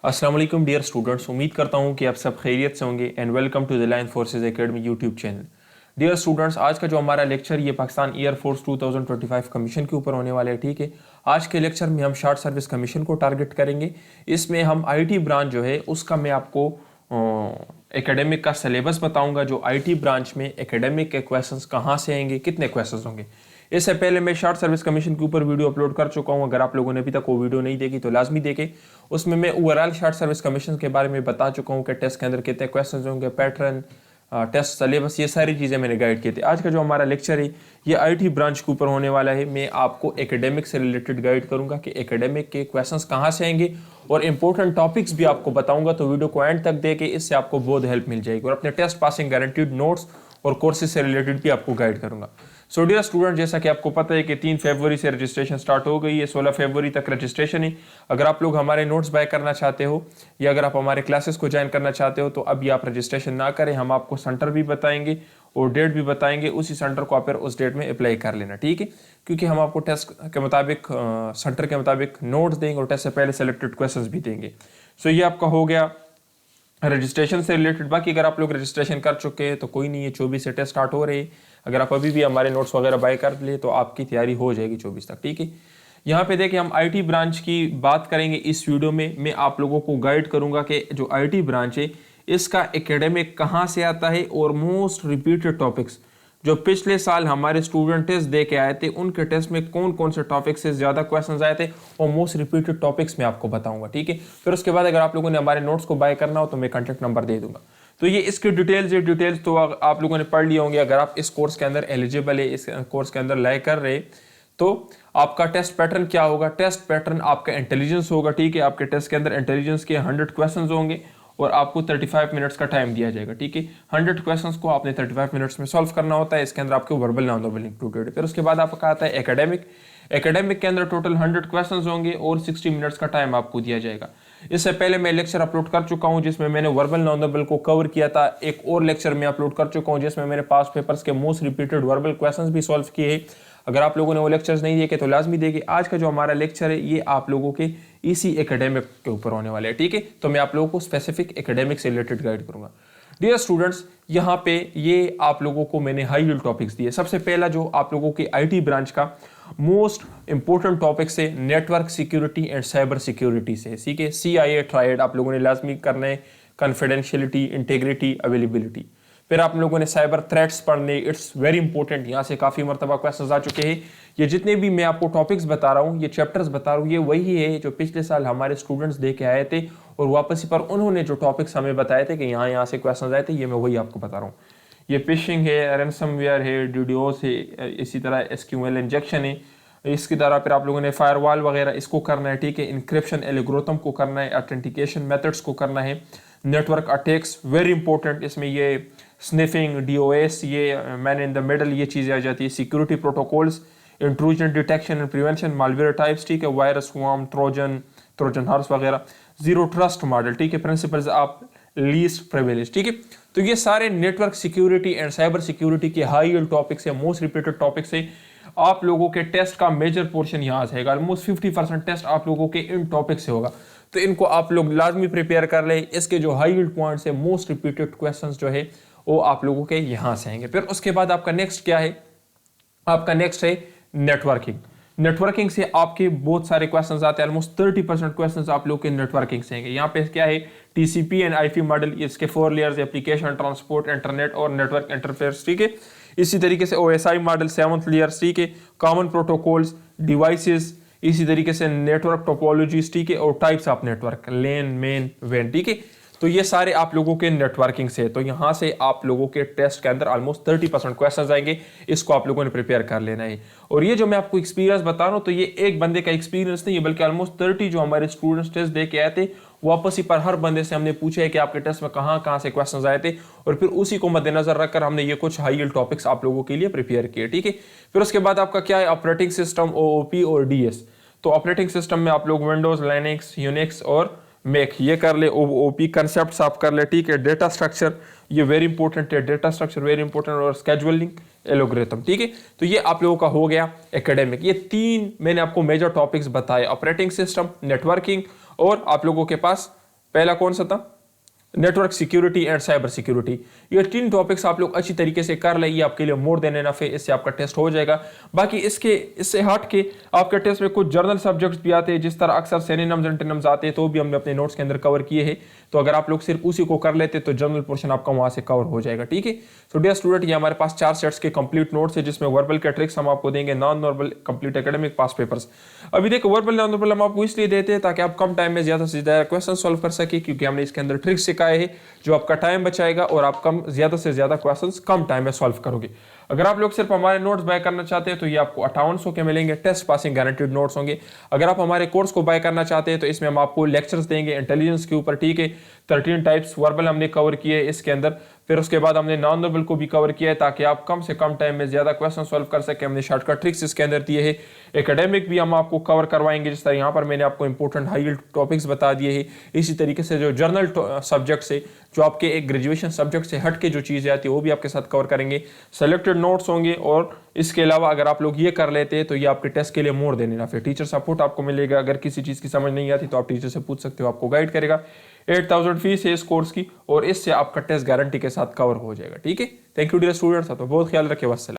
अस्सलाम वालेकुम dear students, उम्मीद करता हूँ कि आप सब खैरियत से होंगे and welcome to the Line Forces Academy YouTube channel. Dear students, आज का जो हमारा लेक्चर ये पाकिस्तान एयरफोर्स 2025 कमीशन के ऊपर होने वाला है। ठीक है, आज के लेक्चर में हम शॉर्ट सर्विस कमीशन को टारगेट करेंगे। इसमें हम आईटी ब्रांच जो है उसका मैं आपको एकेडमिक का सिलेबस बताऊंगा। जो आईटी ब्रांच में एकेडमिक के क्वेश्चंस कहाँ से आएंगे, कितने क्वेश्चंस होंगे। इससे पहले मैं शॉर्ट सर्विस कमीशन के ऊपर वीडियो अपलोड कर चुका हूं। अगर आप लोगों ने अभी तक वो वीडियो नहीं देखी तो लाजमी देखें। उसमें मैं ओवरऑल शॉर्ट सर्विस कमीशन के बारे में बता चुका हूं कि टेस्ट के अंदर कितने क्वेश्चन होंगे, पैटर्न, टेस्ट सिलेबस, ये सारी चीज़ें मैंने गाइड की थी। आज का जो हमारा लेक्चर है ये आईटी ब्रांच के ऊपर होने वाला है। मैं आपको एकेडमिक से रिलेटेड गाइड करूंगा कि एकेडमिक के क्वेश्चंस कहाँ से आएंगे और इंपॉर्टेंट टॉपिक्स भी आपको बताऊंगा। तो वीडियो को एंड तक देके इससे आपको बहुत हेल्प मिल जाएगी और अपने टेस्ट पासिंग गारंटीड नोट्स और कोर्सेज से रिलेटेड भी आपको गाइड करूंगा। सो डियर स्टूडेंट, जैसा कि आपको पता है कि 3 फरवरी से रजिस्ट्रेशन स्टार्ट हो गई है, 16 फरवरी तक रजिस्ट्रेशन है। अगर आप लोग हमारे नोट्स बाय करना चाहते हो या अगर आप हमारे क्लासेस को ज्वाइन करना चाहते हो तो अभी आप रजिस्ट्रेशन ना करें। हम आपको सेंटर भी बताएंगे और डेट भी बताएंगे। उसी सेंटर को आप फिर उस डेट में अप्लाई कर लेना, ठीक है, क्योंकि हम आपको टेस्ट के मुताबिक सेंटर के मुताबिक नोट्स देंगे और टेस्ट से पहले सेलेक्टेड क्वेश्चंस भी देंगे। सो ये आपका हो गया रजिस्ट्रेशन से रिलेटेड। बाकी अगर आप लोग रजिस्ट्रेशन कर चुके हैं तो कोई नहीं है, 24 से टेस्ट स्टार्ट हो रहे हैं। अगर आप अभी भी हमारे नोट्स वगैरह बाय कर लिए तो आपकी तैयारी हो जाएगी 24 तक, ठीक है। यहाँ पे देखिए, हम आईटी ब्रांच की बात करेंगे इस वीडियो में। मैं आप लोगों को गाइड करूंगा कि जो आईटी ब्रांच है इसका एकेडमिक कहाँ से आता है और मोस्ट रिपीटेड टॉपिक्स जो पिछले साल हमारे स्टूडेंट टेस्ट दे के आए थे उनके टेस्ट में कौन कौन से टॉपिक से ज्यादा क्वेश्चंस आए थे और मोस्ट रिपीटेड टॉपिक्स में आपको बताऊंगा, ठीक है। फिर उसके बाद अगर आप लोगों ने हमारे नोट्स को बाय करना हो तो मैं कॉन्टैक्ट नंबर दे दूंगा। तो ये इसकी डिटेल्स तो आप लोगों ने पढ़ लिए होंगे। अगर आप इस कोर्स के अंदर एलिजिबल है, इस कोर्स के अंदर लाइक कर रहे तो आपका टेस्ट पैटर्न क्या होगा। टेस्ट पैटर्न आपका इंटेलिजेंस होगा, ठीक है। आपके टेस्ट के अंदर इंटेलिजेंस के 100 क्वेश्चन होंगे और आपको 35 मिनट्स का टाइम दिया जाएगा, ठीक है। 100 क्वेश्चंस को आपने 35 मिनट्स में सॉल्व करना होता है। इसके अंदर आपके वर्बल नॉन वर्बल इंक्लूडेड है। फिर उसके बाद आपका आता है एकेडमिक के अंदर टोटल 100 क्वेश्चंस होंगे और 60 मिनट्स का टाइम आपको दिया जाएगा। इससे पहले मैं लेक्चर अपलोड कर चुका हूं जिसमें मैंने वर्बल नॉन वर्बल को कवर किया था। एक और लेक्चर मैं अपलोड कर चुका हूं जिसमें मैंने पास्ट पेपर्स के मोस्ट रिपीटेड वर्बल क्वेश्चंस भी सॉल्व किए हैं। अगर आप लोगों ने वो लेक्चर्स नहीं देखे तो लाजमी देखिए। आज का जो हमारा लेक्चर है ये आप लोगों के इसी एकेडमिक के ऊपर होने वाले हैं, ठीक है। तो मैं आप लोगों को स्पेसिफिक एकेडमिक से रिलेटेड गाइड करूंगा। डियर स्टूडेंट्स, यहाँ पे ये आप लोगों को मैंने हाई यील्ड टॉपिक्स दिए। सबसे पहला जो आप लोगों की आईटी ब्रांच का मोस्ट इंपॉर्टेंट टॉपिक से network security and cyber security से, ठीक है। CIA ट्राइड आप लोगों ने लाजमी करना है, कॉन्फिडेंशियलिटी, इंटीग्रिटी, अवेलेबिलिटी। फिर आप लोगों ने साइबर थ्रेट्स पढ़ने, इट्स वेरी इंपॉर्टेंट। यहाँ से काफ़ी मरतबा क्वेश्चंस आ चुके हैं। ये जितने भी मैं आपको टॉपिक्स बता रहा हूँ, ये चैप्टर्स बता रहा हूँ, ये वही है जो पिछले साल हमारे स्टूडेंट्स दे के आए थे और वापसी पर उन्होंने जो टॉपिक्स हमें बताए थे कि यहाँ से क्वेश्चन आए थे, ये मैं वही आपको बता रहा हूँ। ये फिशिंग है, रैनसमवेयर है, डीडोस है, इसी तरह SQL इंजेक्शन है। इसकी तरह फिर आप लोगों ने फायरवॉल वगैरह इसको करना है, ठीक है। इंक्रिप्शन एल्गोरिथम को करना है, ऑथेंटिकेशन मेथड्स को करना है, नेटवर्क अटैक्स वेरी इंपॉर्टेंट। इसमें ये स्निफिंग, DOS, ये मैन इन द मिडल, ये चीज़ें आ जाती है। Security protocols, intrusion detection and prevention, malware types, ठीक है, वायरस, वर्म, ट्रोजन हॉर्स वगैरह, जीरो ट्रस्ट मॉडल, ठीक है, प्रिंसिपल्स ऑफ लीस्ट प्रिविलेज, ठीक है। तो ये सारे network security and cyber security के हाई यील्ड टॉपिक्स है, मोस्ट रिपीटेड टॉपिक्स है। आप लोगों के टेस्ट का मेजर पोर्शन यहाँ से आएगा। ऑलमोस्ट 50% टेस्ट आप लोगों के इन टॉपिक से होगा। तो इनको आप लोग लाजमी प्रिपेयर कर ले। इसके जो हाई यील्ड पॉइंट्स है, मोस्ट रिपीटेड क्वेश्चंस जो है वो आप लोगों के यहाँ से आएंगे। फिर उसके बाद आपका नेक्स्ट क्या है, आपका नेक्स्ट है नेटवर्किंग से आपके बहुत सारे क्वेश्चंस आते हैं। ऑलमोस्ट 30% क्वेश्चंस आप लोग के नेटवर्किंग से आएंगे। यहाँ पे क्या है, TCP एंड IP मॉडल, इसके 4 लेयर्स, एप्लीकेशन, ट्रांसपोर्ट, इंटरनेट और नेटवर्क इंटरफेस, ठीक है। इसी तरीके से OSI मॉडल 7th लेयर, ठीक है, कॉमन प्रोटोकॉल्स, डिवाइसेस, इसी तरीके से नेटवर्क टोपोलॉजीज, ठीक है, और types of network, lane, main, when, ठीक है। तो ये सारे आप लोगों के नेटवर्किंग से। तो यहाँ से आप लोगों के टेस्ट के अंदर ऑलमोस्ट 30% क्वेश्चंस आएंगे। इसको आप लोगों ने प्रिपेयर कर लेना है। और ये जो मैं आपको एक्सपीरियंस बता रहा हूँ तो ये एक बंदे का एक्सपीरियंस नहीं है, बल्कि ऑलमोस्ट 30 जो हमारे स्टूडेंट्स टेस्ट दे के आए थे, वापस ही पर हर बंदे से हमने पूछा है कि आपके टेस्ट में कहाँ से क्वेश्चंस आए थे और फिर उसी को मद्देनजर रखकर हमने ये कुछ हाई यील्ड टॉपिक्स आप लोगों के लिए प्रिपेयर किए, ठीक है। फिर उसके बाद आपका क्या है, ऑपरेटिंग सिस्टम, OOP और DS। तो ऑपरेटिंग सिस्टम में आप लोग विंडोज, लिनक्स, यूनिक्स और मैक ये कर ले। OOP कंसेप्ट आप कर ले, ठीक है। डेटा स्ट्रक्चर ये वेरी इंपॉर्टेंट है, डेटा स्ट्रक्चर वेरी इंपॉर्टेंट, और स्केड्यूलिंग, एलोग्रिथम, ठीक है। तो ये आप लोगों का हो गया एकेडमिक। ये 3 मैंने आपको मेजर टॉपिक्स बताए, ऑपरेटिंग सिस्टम, नेटवर्किंग और आप लोगों के पास पहला कौन सा था? Network security and cyber security. ये 3 टॉपिक्स आप लोग अच्छी तरीके से कर ले, ये आपके लिए मोर देन एनफ है, इससे आपका टेस्ट हो जाएगा। बाकी इससे हट के आपके टेस्ट में कुछ जर्नल सब्जेक्ट्स भी आते हैं, जिस तरह अक्सर सिनोनिम्स एंटोनिम्स आते हैं, तो भी हमने अपने नोट्स के अंदर कवर किए हैं। तो अगर आप लोग सिर्फ उसी को कर लेते तो जनरल पोर्शन आपका वहां से कवर हो जाएगा, ठीक है। सो डियर स्टूडेंट, ये हमारे पास 4 सेट्स के कंप्लीट नोट्स है, जिसमें वर्बल के ट्रिक्स हम आपको देंगे, नॉन वर्बल कंप्लीट एकेडमिक पास पेपर्स। अभी देखो वर्बल नॉन वर्बल हम आपको इसलिए देते हैं ताकि आप कम टाइम में ज्यादा से ज्यादा क्वेश्चन सॉल्व कर सके, क्योंकि हमने इसके अंदर ट्रिक्स सिखाए हैं जो आपका टाइम बचाएगा और आप ज्यादा से ज्यादा क्वेश्चंस कम टाइम में सॉल्व करोगे। अगर आप लोग सिर्फ हमारे नोट्स बाय करना चाहते हैं तो ये आपको 5800 के मिलेंगे, टेस्ट पासिंग गारंटीड नोट्स होंगे। अगर आप हमारे कोर्स को बाय करना चाहते हैं तो इसमें हम आपको लेक्चर्स देंगे इंटेलिजेंस के ऊपर, ठीक है। 13 टाइप्स वर्बल हमने कवर किए इसके अंदर, फिर उसके बाद हमने नॉन वर्बल को भी कवर किया है ताकि आप कम से कम टाइम में ज्यादा क्वेश्चन सॉल्व कर सके। हमने शॉर्टकट ट्रिक्स इसके अंदर दिए हैं। एकेडमिक भी हम आपको कवर करवाएंगे, जिस तरह यहाँ पर मैंने आपको इंपॉर्टेंट हाई यील्ड टॉपिक्स बता दिए हैं। इसी तरीके से जो जर्नल सब्जेक्ट से, जो आपके एक ग्रेजुएशन सब्जेक्ट से हट के जो चीज़ें आती है वो भी आपके साथ कवर करेंगे। सेलेक्टेड नोट्स होंगे, और इसके अलावा अगर आप लोग ये कर लेते हैं तो ये आपके टेस्ट के लिए मोर देन इनफ है। टीचर सपोर्ट आपको मिलेगा, अगर किसी चीज़ की समझ नहीं आती तो आप टीचर से पूछ सकते हो, आपको गाइड करेगा। 8000 फीस है इस कोर्स की, और इससे आपका टेस्ट गारंटी के साथ कवर हो जाएगा, ठीक है। थैंक यू डियर स्टूडेंट्स, तो बहुत ख्याल रखें। वस्सलाम।